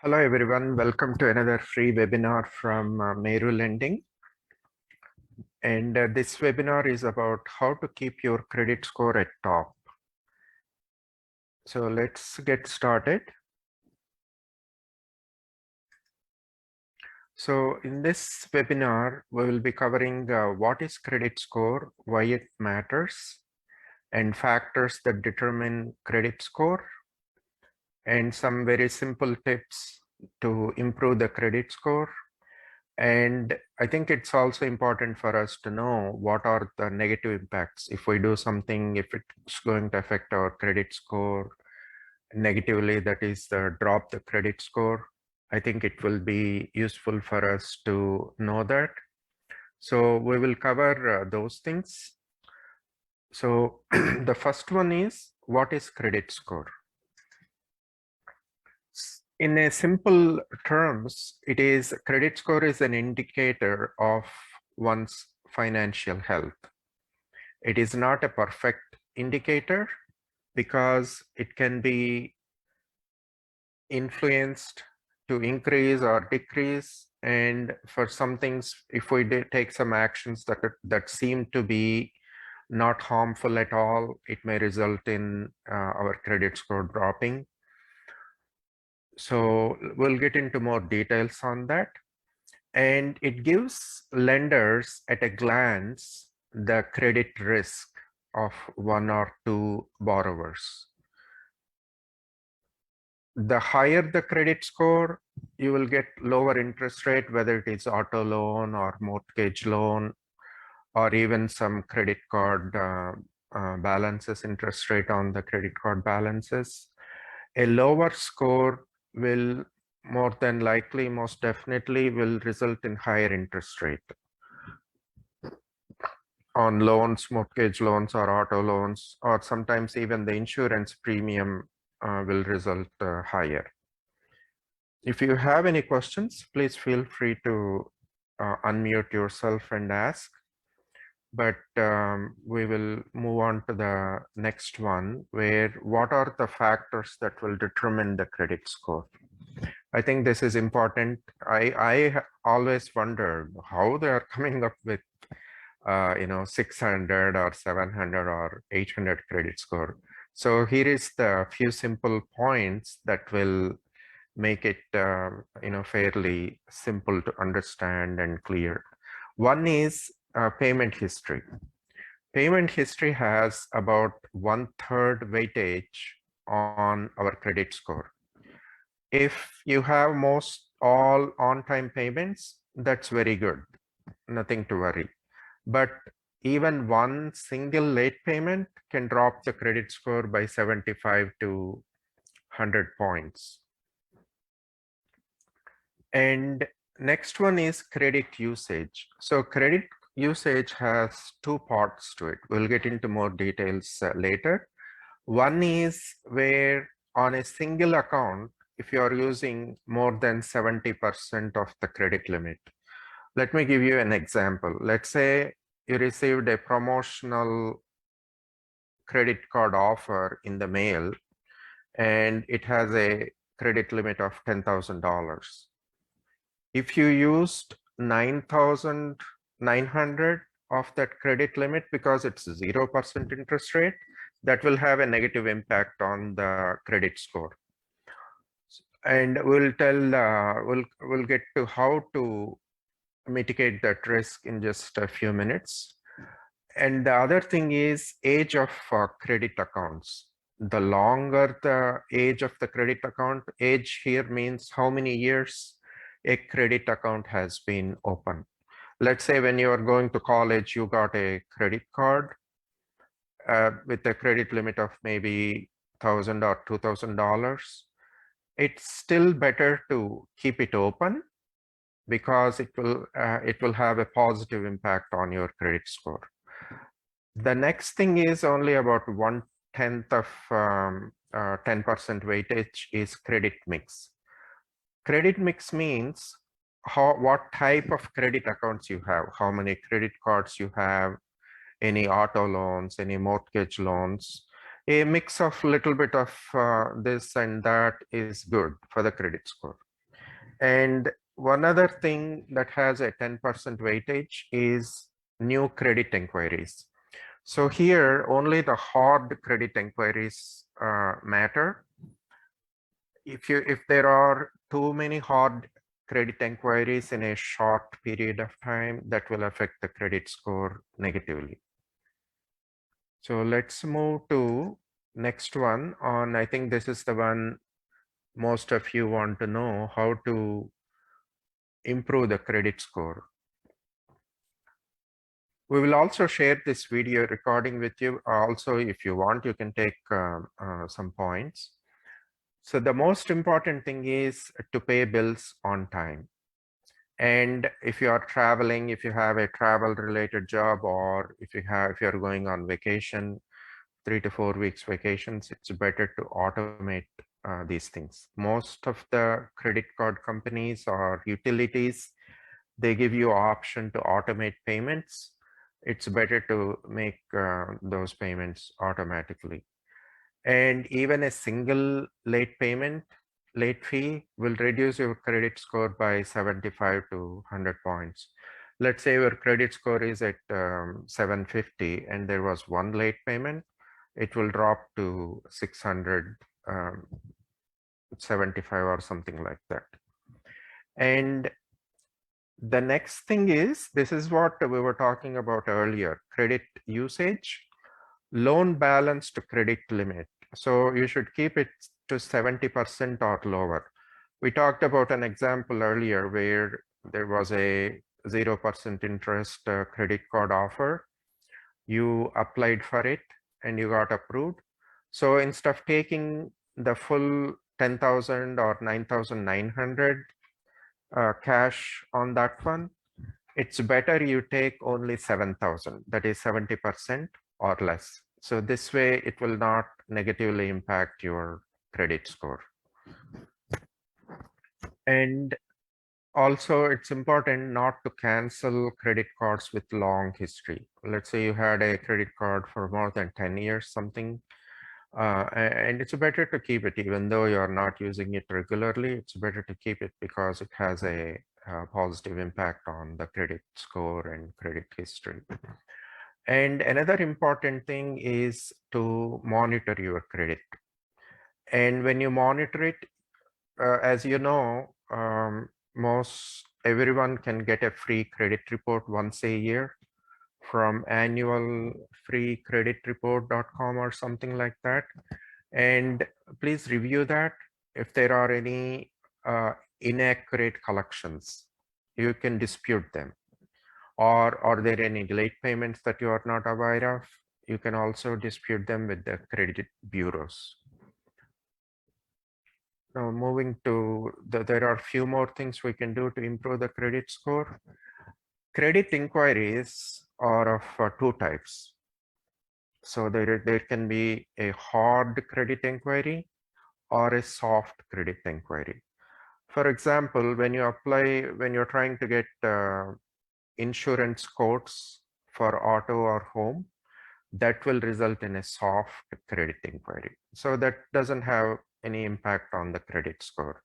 Hello everyone, welcome to another free webinar from Meru Lending. And this webinar is about how to keep your credit score at top. So let's get started. So in this webinar, we will be covering what is credit score, why it matters, and factors that determine credit score, and some very simple tips to improve the credit score. And I think it's also important for us to know what are the negative impacts. If we do something, if it's going to affect our credit score negatively, that is drop the credit score, I think it will be useful for us to know that. So we will cover those things. So the first one is, what is credit score? In a simple terms, it is credit score is an indicator of one's financial health. It is not a perfect indicator because it can be influenced to increase or decrease. And for some things, if we take some actions that seem to be not harmful at all, it may result in our credit score dropping. So we'll get into more details on that. And it gives lenders at a glance the credit risk of one or two borrowers. The higher the credit score, you will get lower interest rate, whether it is auto loan or mortgage loan, or even some credit card balances, interest rate on the credit card balances. A lower score will more than likely, most definitely will result in higher interest rate on loans, mortgage loans or auto loans, or sometimes even the insurance premium will result higher. If you have any questions, please feel free to unmute yourself and ask. But we will move on to the next one, where what are the factors that will determine the credit score? I think this is important. I always wondered how they are coming up with 600 or 700 or 800 credit score. So here is the few simple points that will make it fairly simple to understand and clear. One is payment history. Payment history has about 1/3 weightage on our credit score. If you have all on-time payments, that's very good, nothing to worry. But even one single late payment can drop the credit score by 75 to 100 points. And next one is credit usage. So credit usage has two parts to it. We'll get into more details later. One is where on a single account, if you are using more than 70% of the credit limit. Let me give you an example. Let's say you received a promotional credit card offer in the mail, and it has a credit limit of $10,000. If you used 9,900 of that credit limit because it's 0% interest rate, that will have a negative impact on the credit score. And we'll get to how to mitigate that risk in just a few minutes. And the other thing is age of credit accounts. The longer the age of the credit account, age here means how many years a credit account has been open. Let's say when you are going to college, you got a credit card with a credit limit of maybe $1,000 or $2,000. It's still better to keep it open because it will have a positive impact on your credit score. The next thing is only about 1/10 of 10% weightage is credit mix. Credit mix means what type of credit accounts you have, how many credit cards you have, any auto loans, any mortgage loans. A mix of little bit of this and that is good for the credit score. And one other thing that has a 10% weightage is new credit inquiries. So here only the hard credit inquiries matter. If there are too many hard credit inquiries in a short period of time, that will affect the credit score negatively. So let's move to next one on, I think this is the one most of you want to know, how to improve the credit score. We will also share this video recording with you. Also, if you want, you can take some points. So the most important thing is to pay bills on time. And if you are traveling, if you have a travel related job, or if you're going on vacation, 3 to 4 weeks vacations, it's better to automate these things. Most of the credit card companies or utilities, they give you option to automate payments. It's better to make those payments automatically. And even a single late fee will reduce your credit score by 75 to 100 points. Let's say your credit score is at 750 and there was one late payment, it will drop to 675 or something like that. And the next thing is, this is what we were talking about earlier, credit usage, loan balance to credit limit. So you should keep it to 70% or lower. We talked about an example earlier where there was a 0% interest credit card offer. You applied for it and you got approved. So instead of taking the full 10,000 or 9,900 cash on that one, it's better you take only 7,000, that is 70% or less. So this way it will not negatively impact your credit score. And also it's important not to cancel credit cards with long history. Let's say you had a credit card for more than 10 years, something, and it's better to keep it even though you're not using it regularly. It's better to keep it because it has a positive impact on the credit score and credit history. And another important thing is to monitor your credit. And when you monitor it, as you know, everyone can get a free credit report once a year from annualfreecreditreport.com or something like that. And please review that. If there are any inaccurate collections, you can dispute them. Or are there any late payments that you are not aware of? You can also dispute them with the credit bureaus. Now moving to there are a few more things we can do to improve the credit score. Credit inquiries are of two types. So there can be a hard credit inquiry or a soft credit inquiry. For example, when you're trying to get insurance quotes for auto or home, that will result in a soft credit inquiry. So that doesn't have any impact on the credit score.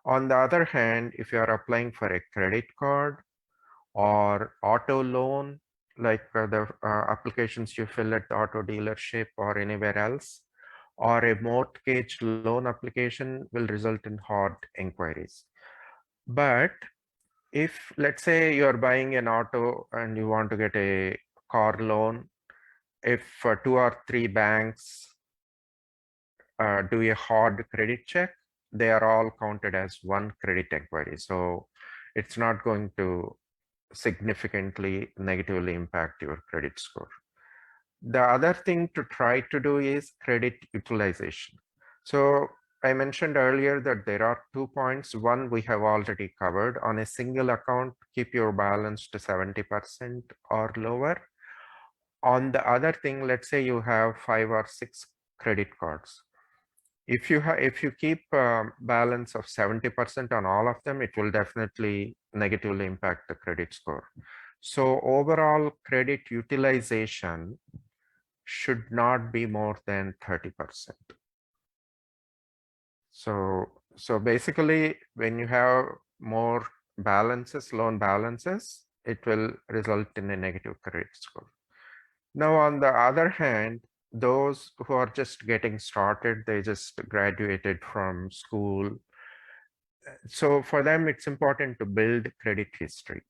On the other hand, if you are applying for a credit card or auto loan, like the applications you fill at the auto dealership or anywhere else, or a mortgage loan application will result in hard inquiries. But if, let's say, you're buying an auto and you want to get a car loan, if 2 or 3 banks do a hard credit check, they are all counted as one credit inquiry. So it's not going to significantly negatively impact your credit score. The other thing to try to do is credit utilization. So I mentioned earlier that there are 2 points. One we have already covered. On a single account, keep your balance to 70% or lower. On the other thing, let's say you have 5 or 6 credit cards. If you keep balance of 70% on all of them, it will definitely negatively impact the credit score. So overall credit utilization should not be more than 30%. So basically, when you have more balances, loan balances, it will result in a negative credit score. Now, on the other hand, those who are just getting started, they just graduated from school. So for them, it's important to build credit history.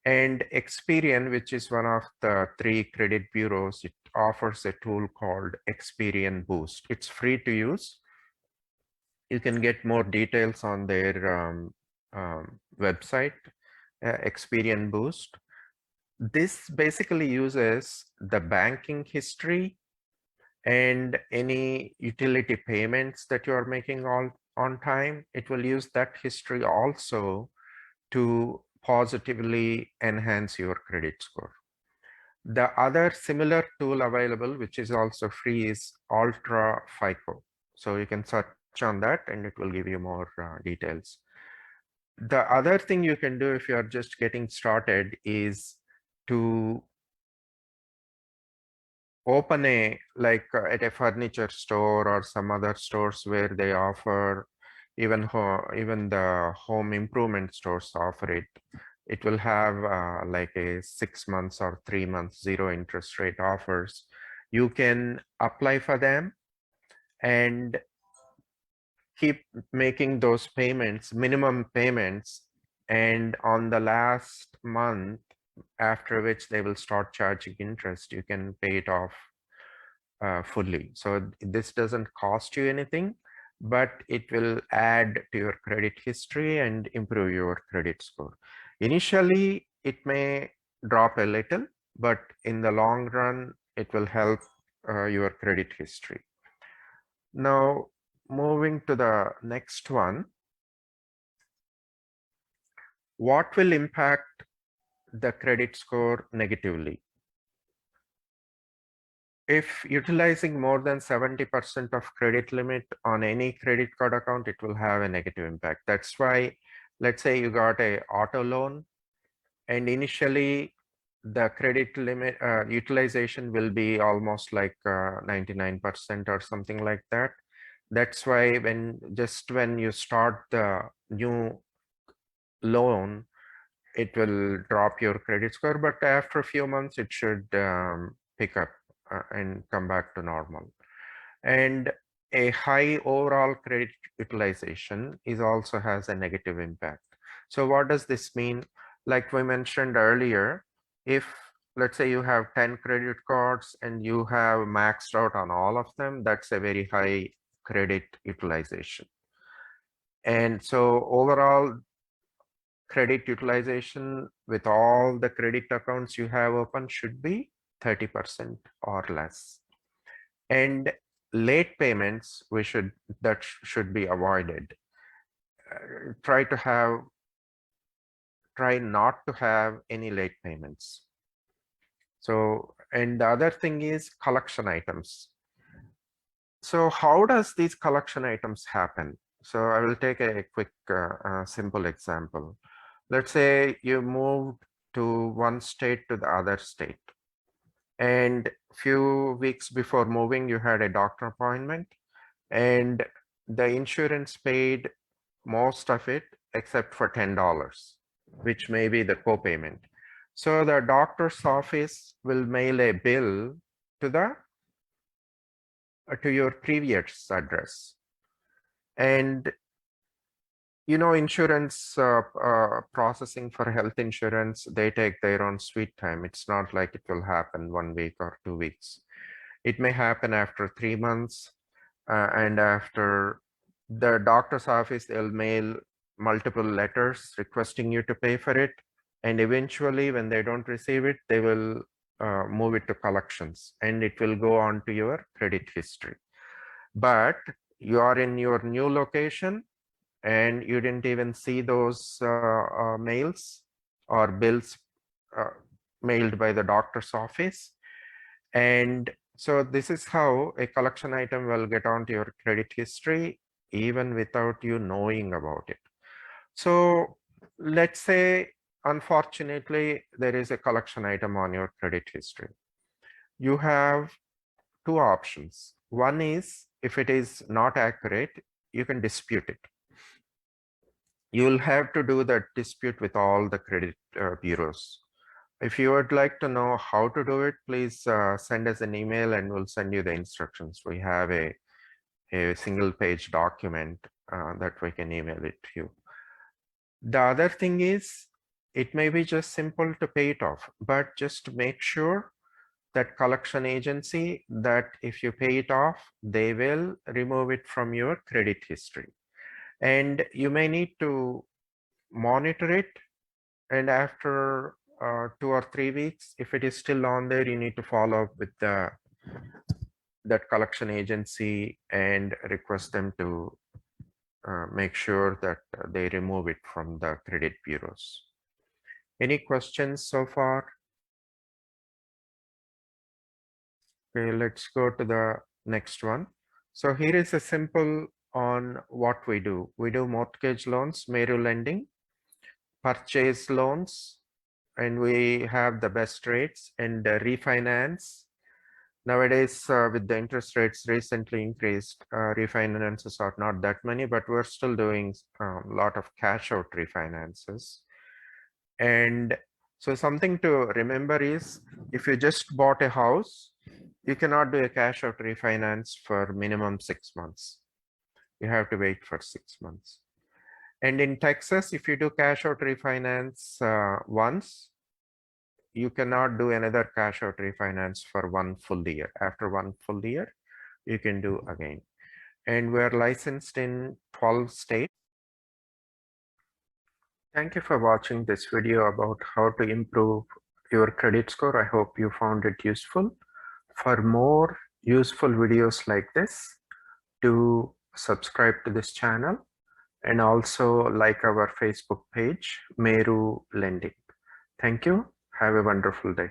And Experian, which is one of the 3 credit bureaus, it offers a tool called Experian Boost. It's free to use. You can get more details on their website, Experian Boost. This basically uses the banking history and any utility payments that you are making all on time. It will use that history also to positively enhance your credit score. The other similar tool available, which is also free, is Ultra FICO. So you can search on that and it will give you more details. The other thing you can do if you are just getting started is to open at a furniture store or some other stores where they offer, even the home improvement stores offer it. It will have like a 6 months or 3 months 0 interest rate offers. You can apply for them and keep making those payments, minimum payments, and on the last month, after which they will start charging interest, you can pay it off fully. So this doesn't cost you anything, but it will add to your credit history and improve your credit score. Initially, it may drop a little, but in the long run, it will help your credit history. Now, moving to the next one, what will impact the credit score negatively? If utilizing more than 70% of credit limit on any credit card account, it will have a negative impact. That's why, let's say you got a auto loan and initially the credit limit utilization will be almost like 99% or something like that. That's why when you start the new loan, it will drop your credit score, but after a few months, it should pick up and come back to normal. And a high overall credit utilization also has a negative impact. So what does this mean? Like we mentioned earlier, if let's say you have 10 credit cards and you have maxed out on all of them, that's a very high credit utilization. And so overall credit utilization with all the credit accounts you have open should be 30% or less. And late payments, should be avoided. Try not to have any late payments. So, and the other thing is collection items. So how does these collection items happen? So I will take a quick simple example. Let's say you moved to one state to the other state, and few weeks before moving you had a doctor appointment and the insurance paid most of it except for $10, which may be the copayment. So the doctor's office will mail a bill to your previous address. And insurance processing for health insurance, they take their own sweet time. It's not like it will happen 1 week or 2 weeks. It may happen after 3 months, and after the doctor's office, they'll mail multiple letters requesting you to pay for it. And eventually, when they don't receive it, they will move it to collections and it will go on to your credit history. But you are in your new location and you didn't even see those mails or bills mailed by the doctor's office. And so this is how a collection item will get onto your credit history even without you knowing about it. So let's say, unfortunately, there is a collection item on your credit history. You have 2 options. One is, if it is not accurate, you can dispute it. You will have to do that dispute with all the credit bureaus. If you would like to know how to do it, please send us an email and we'll send you the instructions. We have a single page document that we can email it to you. The other thing is, it may be just simple to pay it off, but just make sure that collection agency that if you pay it off, they will remove it from your credit history. And you may need to monitor it. And after 2 or 3 weeks, if it is still on there, you need to follow up with that collection agency and request them to make sure that they remove it from the credit bureaus. Any questions so far? Okay, let's go to the next one. So here is a simple on what we do. We do mortgage loans, Meru lending, purchase loans, and we have the best rates, and refinance. Nowadays, with the interest rates recently increased, refinances are not that many, but we're still doing a lot of cash out refinances. And so something to remember is, if you just bought a house, you cannot do a cash out refinance for minimum 6 months. You have to wait for 6 months. And in Texas, if you do cash out refinance once, you cannot do another cash out refinance for 1 full year. After 1 full year, you can do again. And we're licensed in 12 states. Thank you for watching this video about how to improve your credit score. I hope you found it useful. For more useful videos like this, do subscribe to this channel and also like our Facebook page, Meru Lending. Thank you. Have a wonderful day.